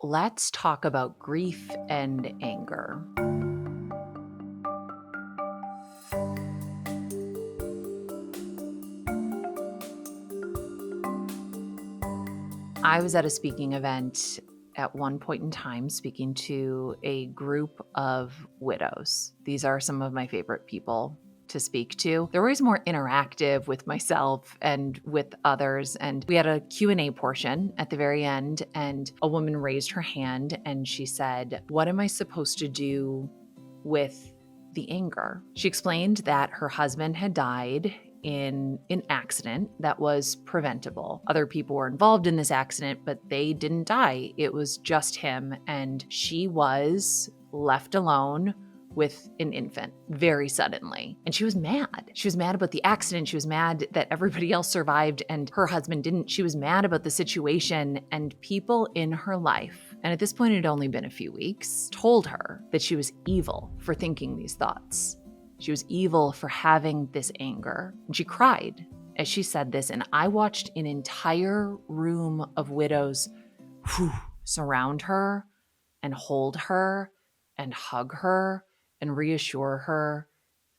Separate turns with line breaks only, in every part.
let's talk about grief and anger. I was at a speaking event at one point in time, speaking to a group of widows. These are some of my favorite people to speak to. They're always more interactive with myself and with others. And we had a Q&A portion at the very end, and a woman raised her hand and she said, "What am I supposed to do with the anger?" She explained that her husband had died in an accident that was preventable. Other people were involved in this accident, but they didn't die. It was just him, and she was left alone with an infant very suddenly. And she was mad. She was mad about the accident. She was mad that everybody else survived and her husband didn't. She was mad about the situation, and people in her life, and at this point it had only been a few weeks, told her that she was evil for thinking these thoughts. She was evil for having this anger. And she cried as she said this, and I watched an entire room of widows surround her and hold her and hug her and reassure her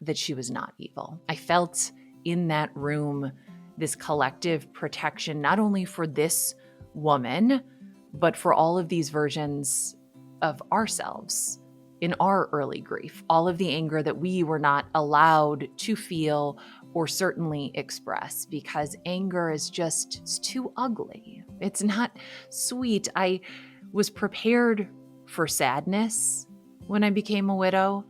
that she was not evil. I felt in that room this collective protection, not only for this woman, but for all of these versions of ourselves in our early grief, all of the anger that we were not allowed to feel or certainly express, because anger is just, it's too ugly. It's not sweet. I was prepared for sadness when I became a widow.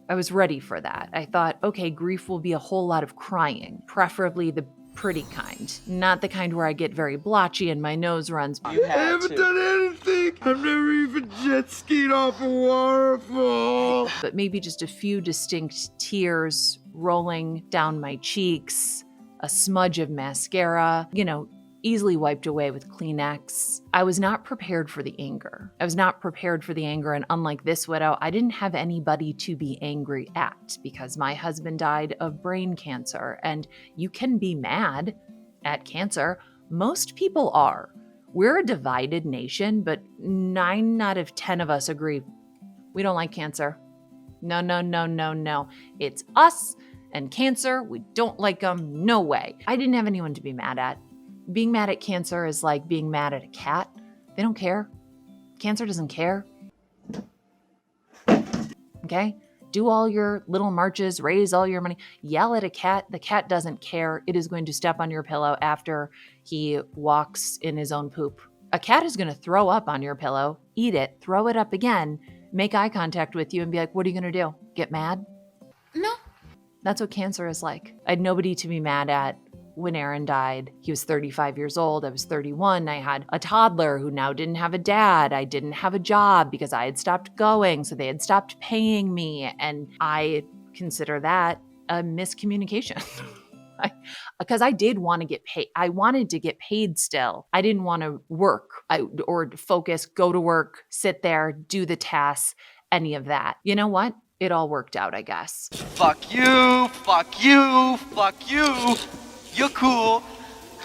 I was ready for that. I thought, okay, grief will be a whole lot of crying, preferably the pretty kind, not the kind where I get very blotchy and my nose runs.
I haven't done anything. I've never even jet skied off a waterfall.
But maybe just a few distinct tears rolling down my cheeks, a smudge of mascara, easily wiped away with Kleenex. I was not prepared for the anger. And unlike this widow, I didn't have anybody to be angry at because my husband died of brain cancer. And you can be mad at cancer. Most people are. We're a divided nation, but 9 out of 10 of us agree we don't like cancer. No. It's us and cancer. We don't like them. No way. I didn't have anyone to be mad at. Being mad at cancer is like being mad at a cat. They don't care. Cancer doesn't care. Okay? Do all your little marches, raise all your money, yell at a cat. The cat doesn't care. It is going to step on your pillow after he walks in his own poop. A cat is going to throw up on your pillow, eat it, throw it up again, make eye contact with you and be like, what are you going to do? Get mad? No. That's what cancer is like. I had nobody to be mad at. When Aaron died, he was 35 years old. I was 31. I had a toddler who now didn't have a dad. I didn't have a job because I had stopped going. So they had stopped paying me. And I consider that a miscommunication. Because I did want to get paid. I wanted to get paid still. I didn't want to work or focus, go to work, sit there, do the tasks, any of that. You know what? It all worked out, I guess.
Fuck you, fuck you, fuck you. You're cool,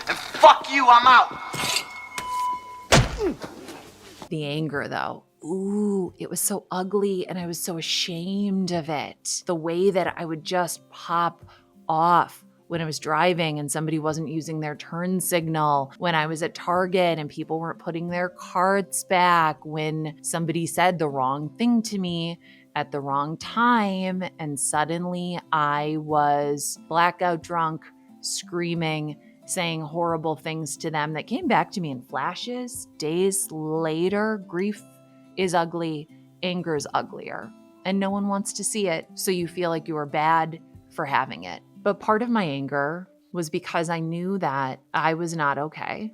and fuck you, I'm out.
The anger, though, it was so ugly, and I was so ashamed of it. The way that I would just pop off when I was driving and somebody wasn't using their turn signal, when I was at Target and people weren't putting their carts back, when somebody said the wrong thing to me at the wrong time, and suddenly I was blackout drunk, screaming, saying horrible things to them that came back to me in flashes. Days later, grief is ugly, anger is uglier, and no one wants to see it, so you feel like you are bad for having it. But part of my anger was because I knew that I was not okay,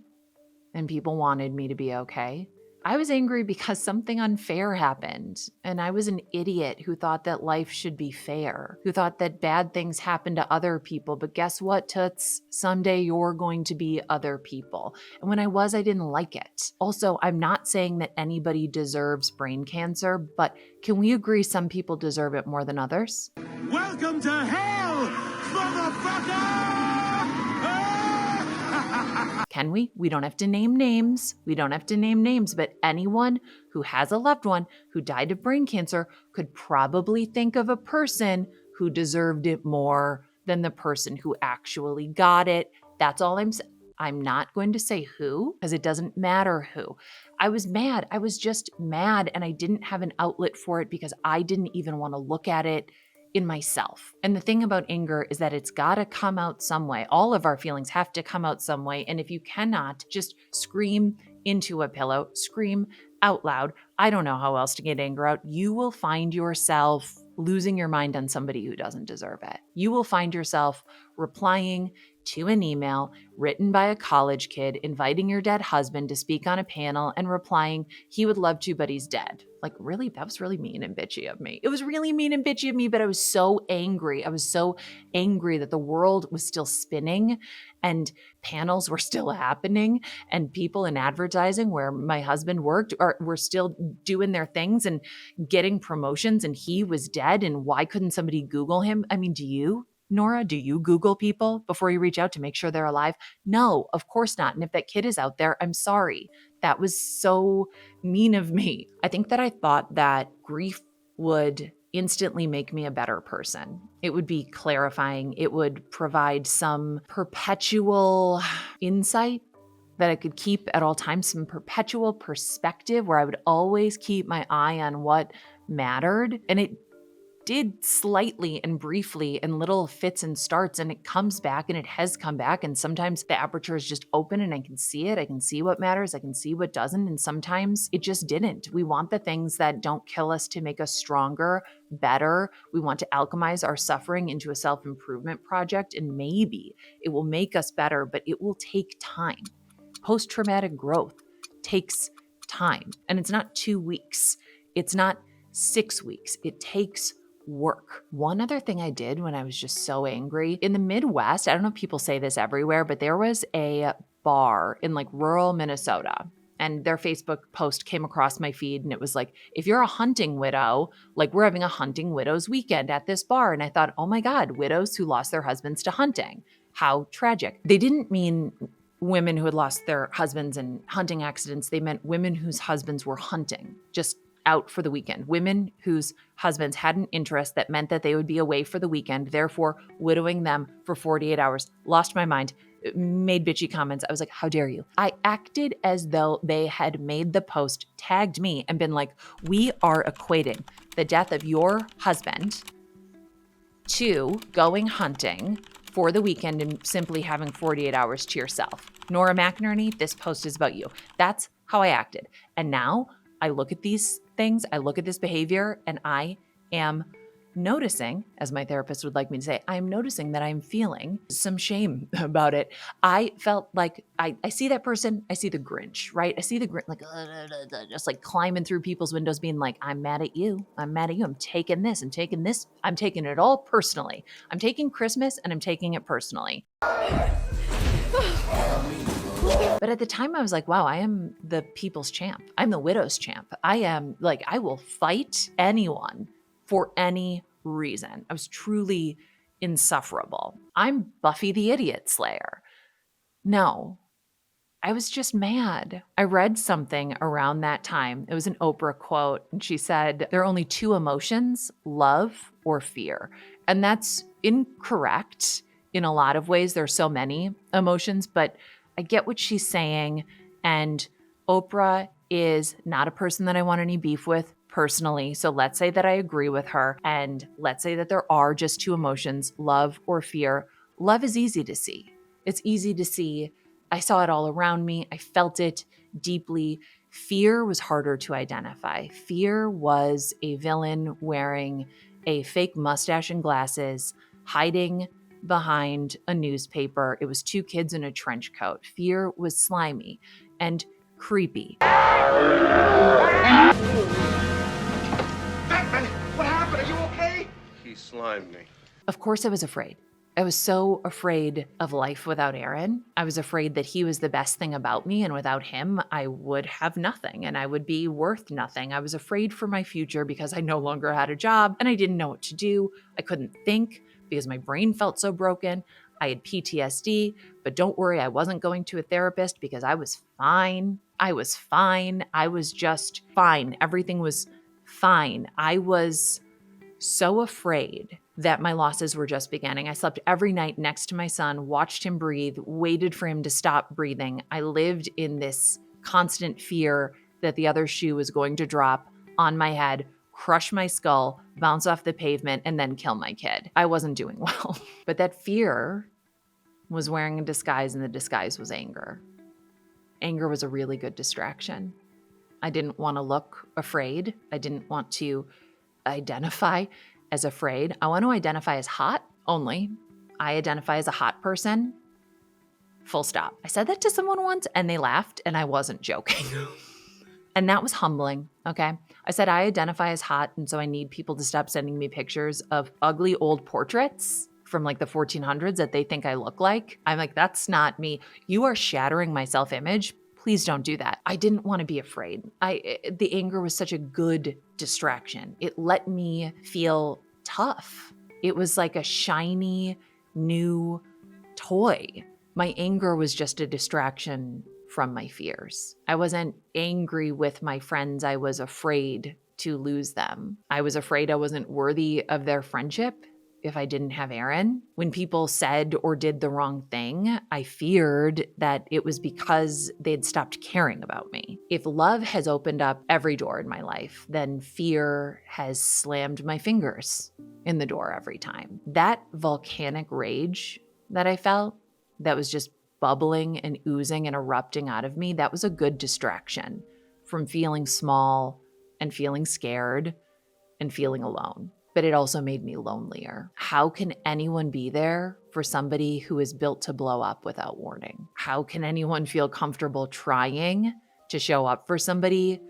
and people wanted me to be okay. I was angry because something unfair happened, and I was an idiot who thought that life should be fair, who thought that bad things happen to other people. But guess what, Toots? Someday you're going to be other people. And when I didn't like it. Also, I'm not saying that anybody deserves brain cancer, but can we agree some people deserve it more than others?
Welcome to hell, motherfucker!
Can we? We don't have to name names. We don't have to name names, but anyone who has a loved one who died of brain cancer could probably think of a person who deserved it more than the person who actually got it. That's all I'm saying. I'm not going to say who, because it doesn't matter who. I was mad. I was just mad, and I didn't have an outlet for it because I didn't even want to look at it in myself. And the thing about anger is that it's got to come out some way. All of our feelings have to come out some way. And if you cannot, just scream into a pillow, scream out loud. I don't know how else to get anger out. You will find yourself losing your mind on somebody who doesn't deserve it. You will find yourself replying to an email written by a college kid inviting your dead husband to speak on a panel and replying, he would love to, but he's dead. Like, really? That was really mean and bitchy of me. It was really mean and bitchy of me, but I was so angry. I was so angry that the world was still spinning and panels were still happening and people in advertising where my husband worked were still doing their things and getting promotions, and he was dead. And why couldn't somebody Google him? I mean, do you? Nora, do you Google people before you reach out to make sure they're alive? No, of course not. And if that kid is out there, I'm sorry. That was so mean of me. I think that I thought that grief would instantly make me a better person. It would be clarifying. It would provide some perpetual insight that I could keep at all times, some perpetual perspective where I would always keep my eye on what mattered. And it did slightly and briefly in little fits and starts, and it comes back and it has come back. And sometimes the aperture is just open and I can see it. I can see what matters. I can see what doesn't. And sometimes it just didn't. We want the things that don't kill us to make us stronger, better. We want to alchemize our suffering into a self-improvement project. And maybe it will make us better, but it will take time. Post-traumatic growth takes time. And it's not 2 weeks. It's not 6 weeks. It takes work. One other thing I did when I was just so angry in the Midwest, I don't know if people say this everywhere, but there was a bar in like rural Minnesota, and their Facebook post came across my feed, and it was like, if you're a hunting widow, like we're having a hunting widows weekend at this bar. And I thought, oh my God, widows who lost their husbands to hunting. How tragic. They didn't mean women who had lost their husbands in hunting accidents. They meant women whose husbands were hunting, just out for the weekend. Women whose husbands had an interest that meant that they would be away for the weekend, therefore widowing them for 48 hours. Lost my mind, made bitchy comments. I was like, how dare you? I acted as though they had made the post, tagged me, and been like, we are equating the death of your husband to going hunting for the weekend and simply having 48 hours to yourself. Nora McInerny, this post is about you. That's how I acted. And now I look at these things, I look at this behavior, and I am noticing, as my therapist would like me to say, I'm noticing that I'm feeling some shame about it. I felt like I see that person, I see the Grinch, right? I see the Grinch like just like climbing through people's windows being like, I'm mad at you. I'm mad at you. I'm taking this. I'm taking this. I'm taking it all personally. I'm taking Christmas and I'm taking it personally. But at the time I was like, wow, I am the people's champ. I'm the widow's champ. I am like, I will fight anyone for any reason. I was truly insufferable. I'm Buffy the Idiot Slayer. No, I was just mad. I read something around that time. It was an Oprah quote, and she said, there are only 2 emotions, love or fear. And that's incorrect in a lot of ways. There's so many emotions, but I get what she's saying. And Oprah is not a person that I want any beef with personally. So let's say that I agree with her. And let's say that there are just 2 emotions, love or fear. Love is easy to see. It's easy to see. I saw it all around me. I felt it deeply. Fear was harder to identify. Fear was a villain wearing a fake mustache and glasses, hiding behind a newspaper. It was 2 kids in a trench coat. Fear was slimy and creepy.
Batman, what happened? Are you okay?
He slimed me.
Of course I was afraid. I was so afraid of life without Aaron. I was afraid that he was the best thing about me, and without him, I would have nothing and I would be worth nothing. I was afraid for my future because I no longer had a job and I didn't know what to do. I couldn't think because my brain felt so broken. I had PTSD, but don't worry, I wasn't going to a therapist because I was fine. I was fine. I was just fine. Everything was fine. I was so afraid that my losses were just beginning. I slept every night next to my son, watched him breathe, waited for him to stop breathing. I lived in this constant fear that the other shoe was going to drop on my head, crush my skull, bounce off the pavement, and then kill my kid. I wasn't doing well. But that fear was wearing a disguise, and the disguise was anger. Anger was a really good distraction. I didn't want to look afraid. I didn't want to identify as afraid. I want to identify as hot only. I identify as a hot person. Full stop. I said that to someone once and they laughed, and I wasn't joking. And that was humbling, okay? I said I identify as hot, and so I need people to stop sending me pictures of ugly old portraits from like the 1400s that they think I look like. I'm like, that's not me. You are shattering my self-image. Please don't do that. I didn't want to be afraid. The anger was such a good distraction. It let me feel tough. It was like a shiny new toy. My anger was just a distraction from my fears. I wasn't angry with my friends. I was afraid to lose them. I was afraid I wasn't worthy of their friendship if I didn't have Aaron. When people said or did the wrong thing, I feared that it was because they'd stopped caring about me. If love has opened up every door in my life, then fear has slammed my fingers in the door every time. That volcanic rage that I felt, that was just bubbling and oozing and erupting out of me, that was a good distraction from feeling small and feeling scared and feeling alone. But it also made me lonelier. How can anyone be there for somebody who is built to blow up without warning? How can anyone feel comfortable trying to show up for somebody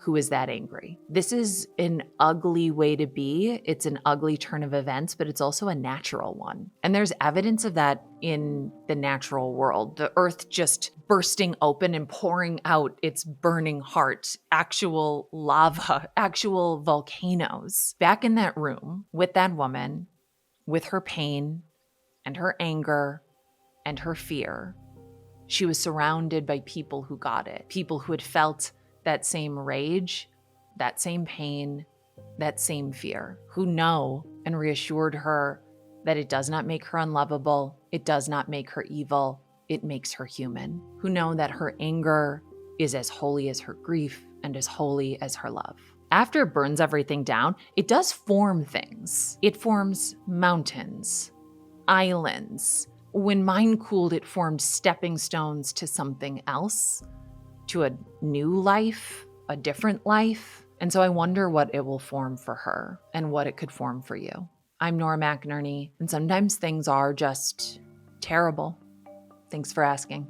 who is that angry? This is an ugly way to be. It's an ugly turn of events, but it's also a natural one. And there's evidence of that in the natural world. The earth just bursting open and pouring out its burning heart, actual lava, actual volcanoes. Back in that room with that woman, with her pain and her anger and her fear, she was surrounded by people who got it, people who had felt that same rage, that same pain, that same fear, who know and reassured her that it does not make her unlovable, it does not make her evil, it makes her human, who know that her anger is as holy as her grief and as holy as her love. After it burns everything down, it does form things. It forms mountains, islands. When mine cooled, it formed stepping stones to something else, to a new life, a different life. And so I wonder what it will form for her and what it could form for you. I'm Nora McInerny, and sometimes things are just terrible. Thanks for asking.